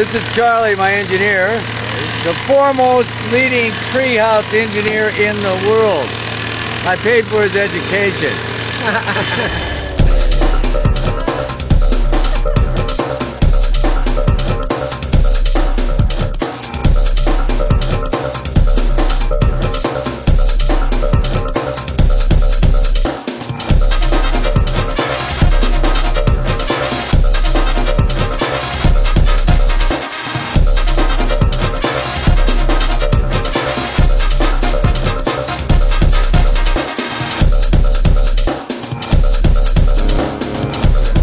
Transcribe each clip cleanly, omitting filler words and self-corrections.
This is Charlie, my engineer, the foremost leading treehouse engineer in the world. I paid for his education.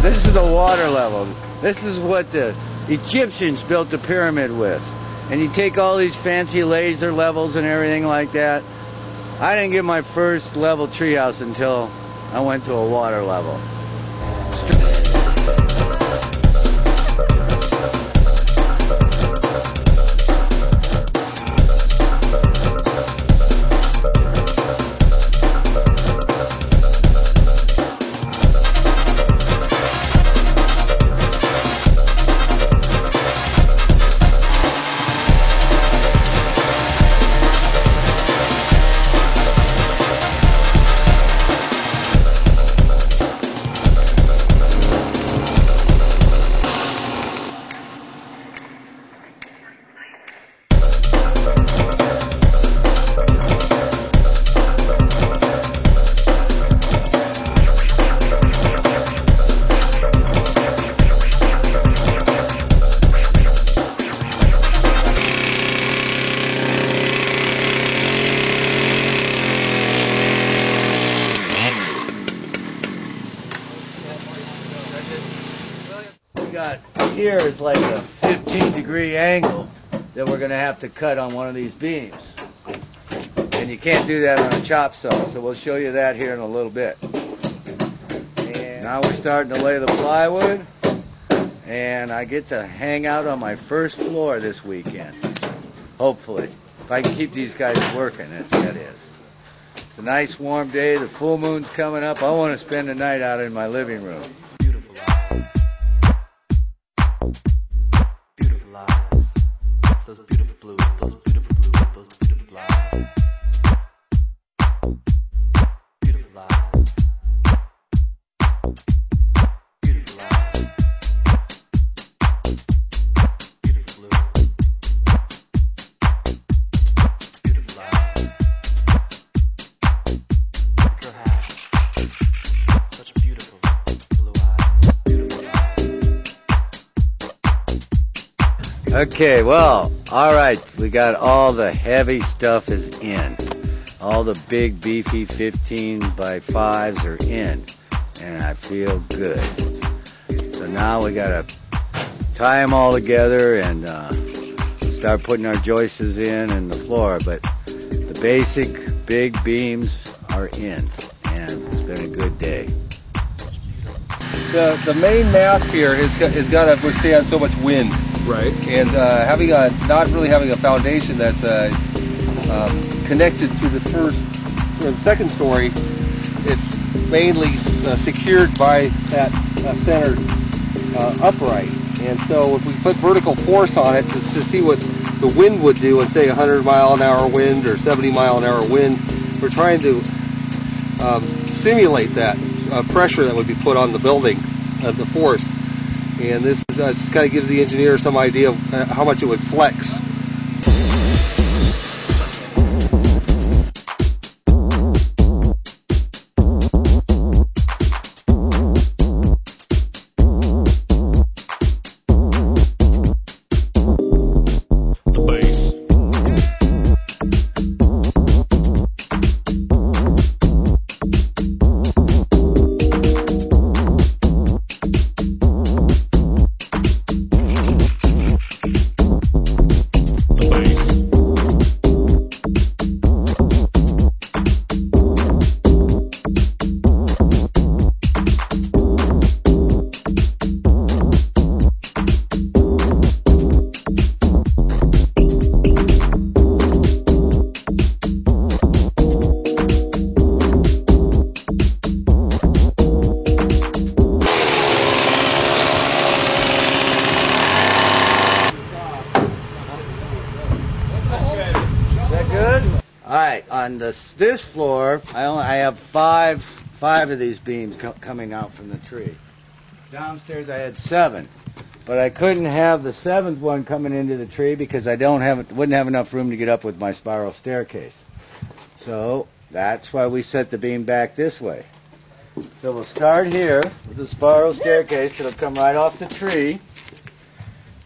This is the water level. This is what the Egyptians built the pyramid with. And you take all these fancy laser levels and everything like that. I didn't get my first level treehouse until I went to a water level. Here is like a 15-degree angle that we're going to have to cut on one of these beams. And you can't do that on a chop saw, so we'll show you that here in a little bit. And now we're starting to lay the plywood, and I get to hang out on my first floor this weekend. Hopefully. If I can keep these guys working, that is. It's a nice warm day, the full moon's coming up. I want to spend the night out in my living room. Those beautiful blues, those beautiful blues, those beautiful eyes. Beautiful eyes. Beautiful eyes. Beautiful blue. Beautiful eyes. Girl has such beautiful blue eyes. Beautiful eyes. Okay, well, all right, we got all the heavy stuff is in. All the big beefy 15 by 5s are in, and I feel good. So now we gotta tie them all together and start putting our joists in and the floor. But the basic big beams are in, and it's been a good day. The main mast here is got to withstand so much wind. Right. And not really having a foundation that's connected to the first or the second story, it's mainly secured by that center upright. And so if we put vertical force on it to see what the wind would do, and say 100-mile-an-hour wind or 70-mile-an-hour wind, we're trying to simulate that pressure that would be put on the building, the force. And this just kind of gives the engineer some idea of how much it would flex. on this floor, I have five of these beams coming out from the tree. Downstairs I had 7, but I couldn't have the 7th one coming into the tree because I wouldn't have enough room to get up with my spiral staircase. So that's why we set the beam back this way. So we'll start here with the spiral staircase. It'll come right off the tree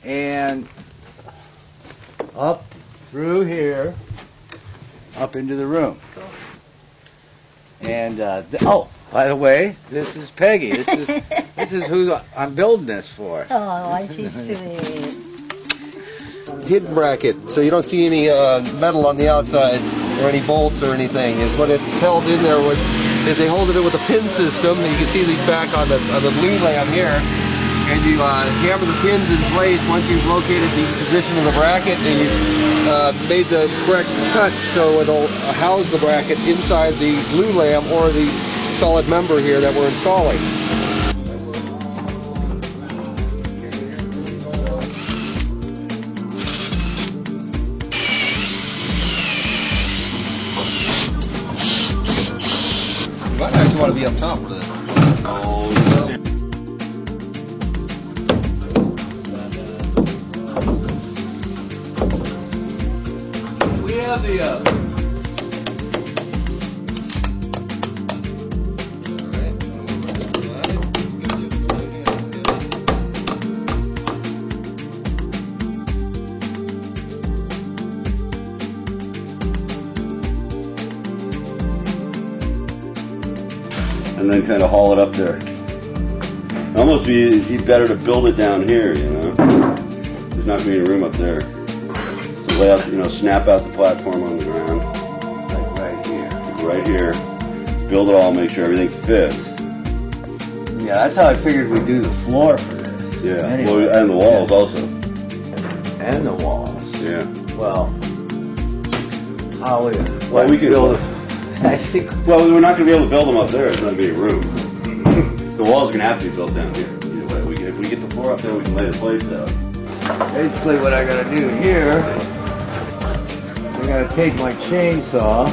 and up through here, up into the room. And oh, by the way, this is Peggy. This is who I'm building this for. Oh, I see, sweet. Hidden bracket, so you don't see any metal on the outside or any bolts or anything. Is what it's held in there with. Is they hold it in with a pin system. And you can see these back on the glue lamb here. And you hammer the pins in place once you've located the position of the bracket and you've made the correct cut so it'll house the bracket inside the glue lamb or the solid member here that we're installing. You might actually want to be up top for this. And then kind of haul it up there. Almost be better to build it down here, you know. There's not going to be any room up there. So lay out, snap out the platform on the ground. Like right here. Right here. Build it all, make sure everything fits. Yeah, that's how I figured we'd do the floor for this. Yeah, Anyway. and the walls also. And the walls. Yeah. Well, how we could build it. I think. Well, we're not going to be able to build them up there. There's not going to be any room. The walls are going to have to be built down here. Either way, if we get the floor up there, we can lay the plates out. Basically, what I got to do here, I got to take my chainsaw.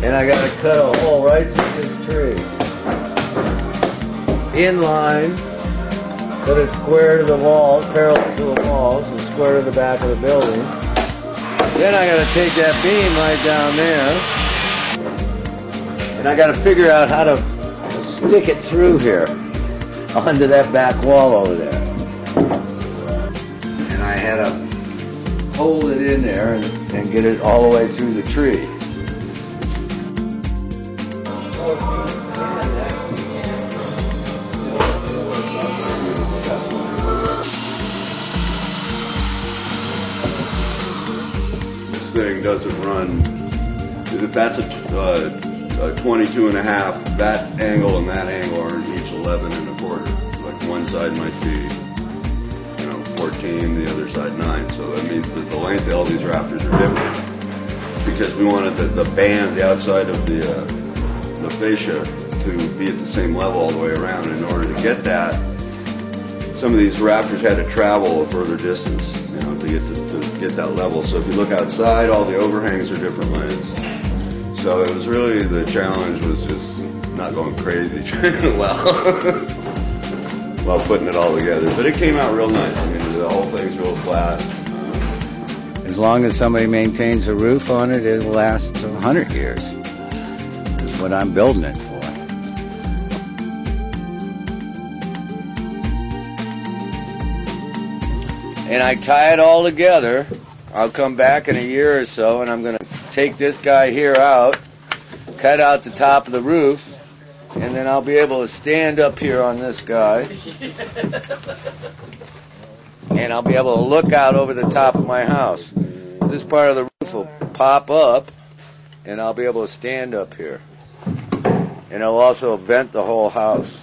And I got to cut a hole right through this tree. In line, so that it's square to the walls, parallel to the walls, and square to the back of the building. Then I got to take that beam right down there, and I got to figure out how to stick it through here onto that back wall over there. And I had to hold it in there and get it all the way through the tree. Thing doesn't run, if that's a 22 and a half, that angle and that angle are each 11 and a quarter. Like one side might be 14, the other side 9, so that means that the length of all these rafters are different because we wanted the band, the outside of the fascia to be at the same level all the way around. And in order to get that, some of these rafters had to travel a further distance, to get that level. So if you look outside, all the overhangs are different lengths. So it was really, the challenge was just not going crazy trying to while putting it all together. But it came out real nice. I mean, the whole thing's real flat. As long as somebody maintains the roof on it, it'll last 100 years. That's what I'm building it for. And I tie it all together. I'll come back in a year or so, and I'm going to take this guy here out, cut out the top of the roof, and then I'll be able to stand up here on this guy. And I'll be able to look out over the top of my house. This part of the roof will pop up, and I'll be able to stand up here. And it'll also vent the whole house.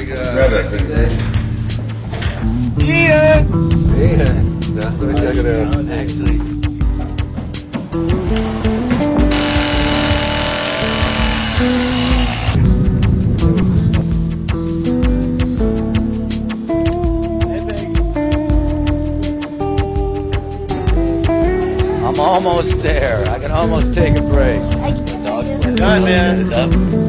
Grab that thing. Ian! That's what I got. Actually. almost there. I can almost take a break. I can Done, man.